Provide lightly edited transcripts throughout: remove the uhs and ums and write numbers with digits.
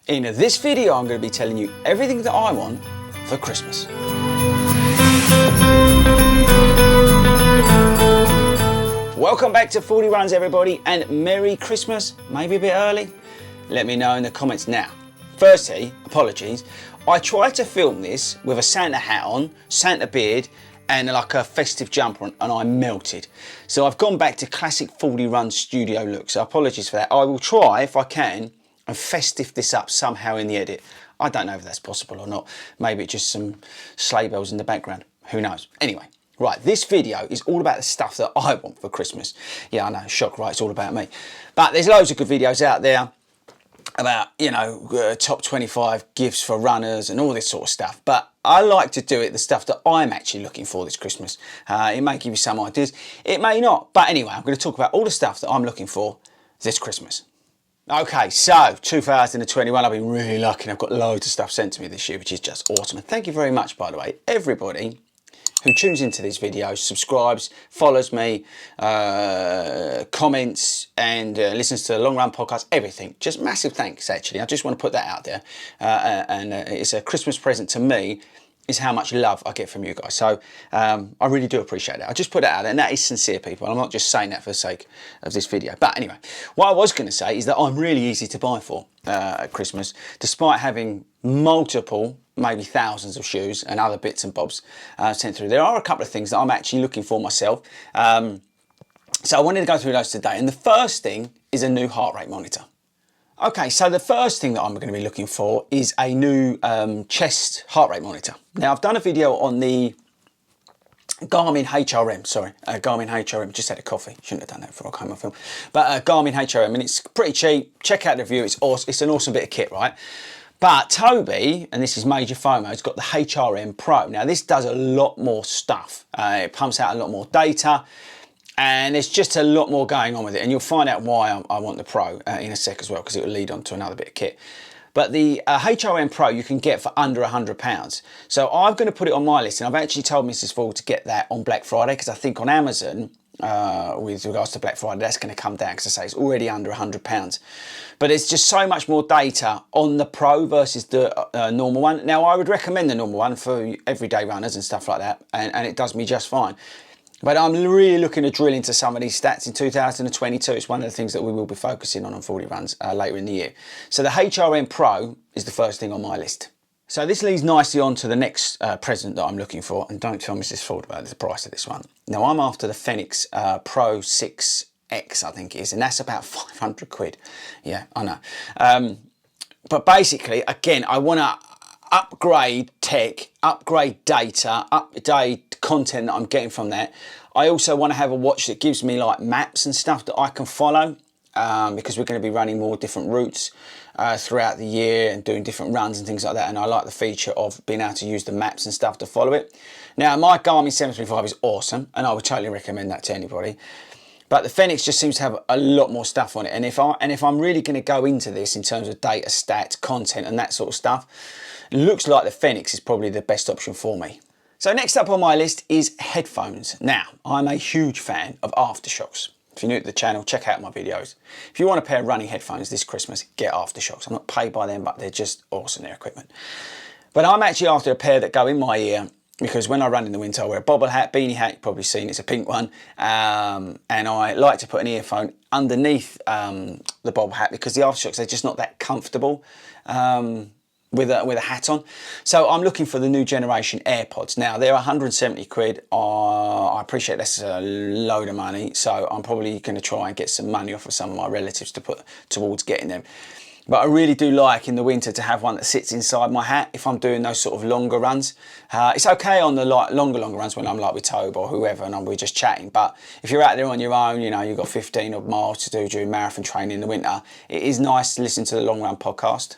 In this video, I'm going to be telling you everything that I want for Christmas. Welcome back to 40 Runs, everybody, and Merry Christmas. Maybe a bit early? Let me know in the comments now. Firstly, apologies. I tried to film this with a Santa hat on, Santa beard, and like a festive jumper on, and I melted. So I've gone back to classic 40 Runs studio look, so apologies for that. I will try, if I can, and festive this up somehow in the edit. I don't know if that's possible or not. Maybe it's just some sleigh bells in the background. Who knows? Anyway, right, this video is all about the stuff that I want for Christmas. Yeah, I know, shock, right? It's all about me. But there's loads of good videos out there about, you know, top 25 gifts for runners and all this sort of stuff. But I like to do it, the stuff that I'm actually looking for this Christmas. It may give you some ideas. It may not. But anyway, I'm going to talk about all the stuff that I'm looking for this Christmas. Okay, so 2021, I've been really lucky and I've got loads of stuff sent to me this year, which is just awesome. And thank you very much, by the way, everybody who tunes into these videos, subscribes, follows me, comments, and listens to the Long Run podcast, everything. Just massive thanks, actually. I just want to put that out there. It's a Christmas present to me, is how much love I get from you guys. So I really do appreciate it. I just put it out there, and that is sincere, people. I'm not just saying that for the sake of this video. But anyway, what I was going to say is that I'm really easy to buy for at Christmas, despite having multiple, maybe thousands of shoes and other bits and bobs sent through. There are a couple of things that I'm actually looking for myself. So I wanted to go through those today. And the first thing is a new heart rate monitor. Okay, so the first thing that I'm going to be looking for is a new chest heart rate monitor. Now, I've done a video on the Garmin HRM, Garmin HRM, just had a coffee, shouldn't have done that before I came on film. But Garmin HRM, and it's pretty cheap, check out the review, it's awesome, it's an awesome bit of kit, right? But Toby, and this is major FOMO, it's got the HRM Pro. Now, this does a lot more stuff. It pumps out a lot more data, and there's just a lot more going on with it, and you'll find out why I want the Pro in a sec as well, because it will lead on to another bit of kit. But the HRM Pro you can get for under £100. So I'm going to put it on my list, and I've actually told Mrs. Ford to get that on Black Friday, because I think on Amazon, with regards to Black Friday, that's going to come down, because I say it's already under £100. But it's just so much more data on the Pro versus the normal one. Now, I would recommend the normal one for everyday runners and stuff like that, and it does me just fine. But I'm really looking to drill into some of these stats in 2022. It's one of the things that we will be focusing on 40 Runs later in the year. So the HRM Pro is the first thing on my list. So this leads nicely on to the next present that I'm looking for. And don't tell Mrs. Ford about the price of this one. Now, I'm after the Fenix Pro 6X, I think it is. And that's about 500 quid. Yeah, I know. But basically, again, I want to upgrade tech, upgrade data, update content that I'm getting from that. I also want to have a watch that gives me like maps and stuff that I can follow, because we're going to be running more different routes throughout the year and doing different runs and things like that, and I like the feature of being able to use the maps and stuff to follow it. Now, my Garmin 735 is awesome, and I would totally recommend that to anybody. But the Fenix just seems to have a lot more stuff on it, and if I'm really going to go into this in terms of data, stats, content, and that sort of stuff, it looks like the Fenix is probably the best option for me. So next up on my list is headphones. Now, I'm a huge fan of Aftershocks. If you're new to the channel, check out my videos. If you want a pair of running headphones this Christmas, get Aftershocks. I'm not paid by them, but they're just awesome, their equipment. But I'm actually after a pair that go in my ear, because when I run in the winter, I wear a bobble hat, beanie hat, you've probably seen, it's a pink one. And I like to put an earphone underneath the bobble hat, because the Aftershocks, they're just not that comfortable with a hat on. So I'm looking for the new generation AirPods. Now, they're 170 quid. I appreciate that's a load of money, so I'm probably going to try and get some money off of some of my relatives to put towards getting them. But I really do like in the winter to have one that sits inside my hat if I'm doing those sort of longer runs. It's okay on the longer runs when I'm like with Tobe or whoever and we're just chatting. But if you're out there on your own, you know, you've got 15 odd miles to do during marathon training in the winter, it is nice to listen to the Long Run podcast.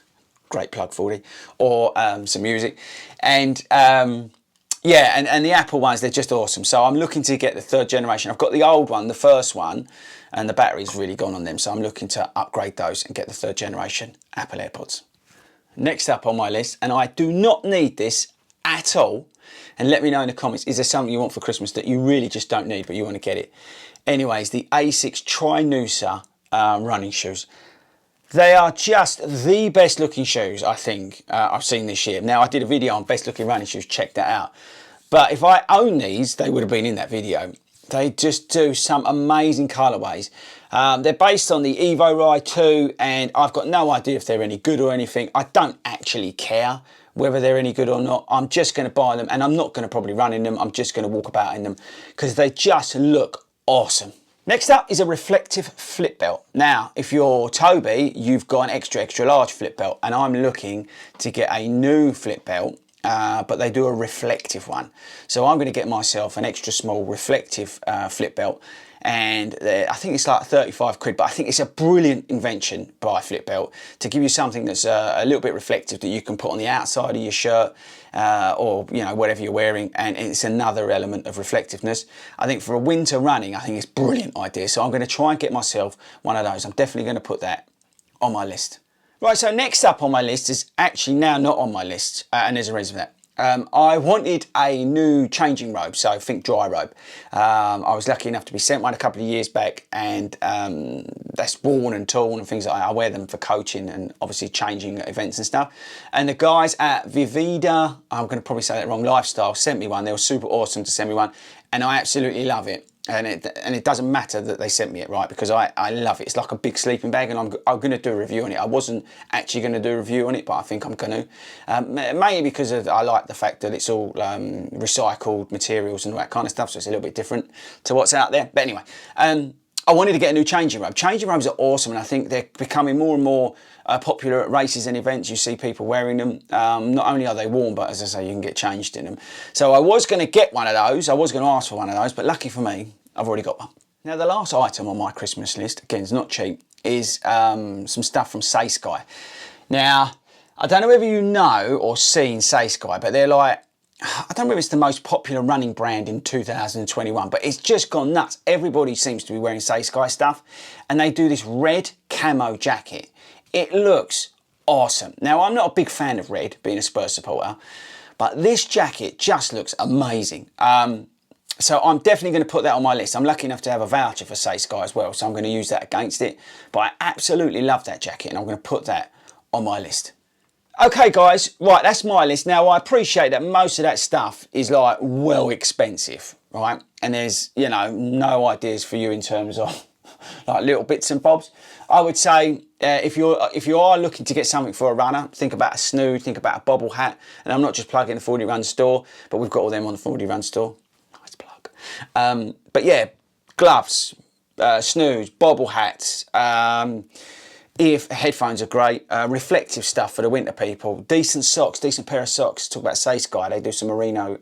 Great plug, 40, or some music. And yeah, and the Apple ones, they're just awesome. So I'm looking to get the third generation. I've got the old one, the first one, and the battery's really gone on them. So I'm looking to upgrade those and get the third generation Apple AirPods. Next up on my list, and I do not need this at all, and let me know in the comments, is there something you want for Christmas that you really just don't need, but you want to get it? Anyways, the Asics Tri-Noosa running shoes. They are just the best looking shoes I think I've seen this year. Now I did a video on best looking running shoes, check that out. But if I own these, they would have been in that video. They just do some amazing colourways. They're based on the Evo Ride 2 and I've got no idea if they're any good or anything. I don't actually care whether they're any good or not. I'm just going to buy them and I'm not going to probably run in them. I'm just going to walk about in them because they just look awesome. Next up is a reflective flip belt. Now, if you're Toby, you've got an extra large flip belt and I'm looking to get a new flip belt, but they do a reflective one. So I'm going to get myself an extra small reflective flip belt and I think it's like 35 quid, but I think it's a brilliant invention by Flip Belt to give you something that's a little bit reflective that you can put on the outside of your shirt or whatever you're wearing, and it's another element of reflectiveness. I think for a winter running, I think it's a brilliant idea, so I'm going to try and get myself one of those. I'm definitely going to put that on my list. Right, so next up on my list is actually now not on my list, and there's a reason for that. I wanted a new changing robe, so think dry robe. I was lucky enough to be sent one a couple of years back, and that's worn and torn and things like that. I wear them for coaching and obviously changing at events and stuff. And the guys at Vivida, I'm going to probably say that wrong, Lifestyle, sent me one. They were super awesome to send me one, and I absolutely love it. And it doesn't matter that they sent me it, right, because I love it. It's like a big sleeping bag, and I'm going to do a review on it. I wasn't actually going to do a review on it, but I think I'm going to. Mainly because I like the fact that it's all recycled materials and all that kind of stuff, so it's a little bit different to what's out there. But anyway, I wanted to get a new changing robe. Changing robes are awesome, and I think they're becoming more and more popular at races and events. You see people wearing them. Not only are they warm, but as I say, you can get changed in them. So I was going to get one of those. I was going to ask for one of those, but lucky for me, I've already got one. Now, the last item on my Christmas list, again, it's not cheap, is some stuff from Say Sky. Now, I don't know whether you know or seen Say Sky, but they're like, I don't know if it's the most popular running brand in 2021, but it's just gone nuts. Everybody seems to be wearing Say Sky stuff, and they do this red camo jacket. It looks awesome. Now, I'm not a big fan of red, being a Spurs supporter, but this jacket just looks amazing. So I'm definitely going to put that on my list. I'm lucky enough to have a voucher for Say Sky as well, so I'm going to use that against it. But I absolutely love that jacket, and I'm going to put that on my list. Okay guys, right, that's my list. Now I appreciate that most of that stuff is like well expensive, right? And there's, no ideas for you in terms of like little bits and bobs. I would say if you are looking to get something for a runner, think about a snood, think about a bobble hat. And I'm not just plugging the 40 Runs store, but we've got all them on the 40 Runs store. Nice plug. But yeah, gloves, snoods, bobble hats, headphones are great, reflective stuff for the winter people, decent socks, decent pair of socks. Talk about Say Sky, they do some merino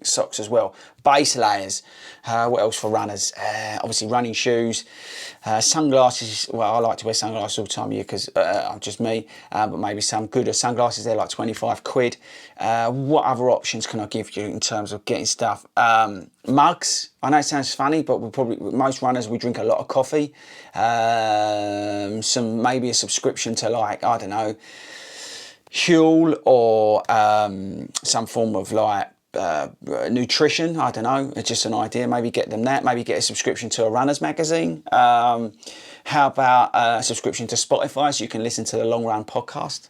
socks as well. Base layers, what else for runners? Obviously running shoes, sunglasses. Well, I like to wear sunglasses all the time of year because I'm just me, but maybe some good sunglasses, they're like 25 quid. What other options can I give you in terms of getting stuff? Mugs. I know it sounds funny, but most runners, we drink a lot of coffee. Maybe a subscription to, like, I don't know, Huel or some form of like nutrition. I don't know, it's just an idea. Maybe get them that. Maybe get a subscription to a runner's magazine. How about a subscription to Spotify so you can listen to the Long Run podcast?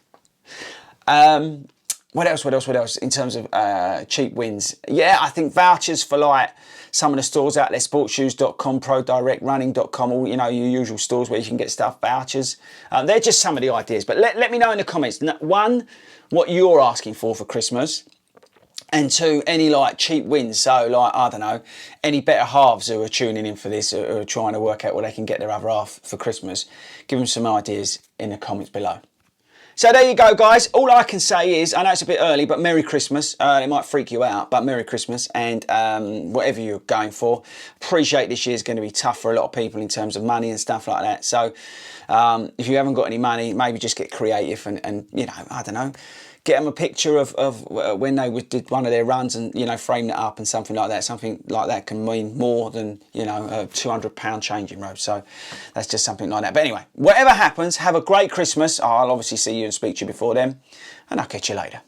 What else in terms of cheap wins? Yeah, I think vouchers for like some of the stores out there, sportshoes.com, prodirectrunning.com, all your usual stores where you can get stuff, vouchers. They're just some of the ideas, but let me know in the comments. One, what you're asking for Christmas, and two, any like cheap wins. So like, I don't know, any better halves who are tuning in for this, who are trying to work out where they can get their other half for Christmas, give them some ideas in the comments below. So there you go, guys. All I can say is, I know it's a bit early, but Merry Christmas. It might freak you out, but Merry Christmas, and whatever you're going for. Appreciate this year's going to be tough for a lot of people in terms of money and stuff like that. So if you haven't got any money, maybe just get creative and I don't know, get them a picture of when they did one of their runs and, frame it up and something like that. Something like that can mean more than, a £200 changing robe. So that's just something like that. But anyway, whatever happens, have a great Christmas. I'll obviously see you and speak to you before then, and I'll catch you later.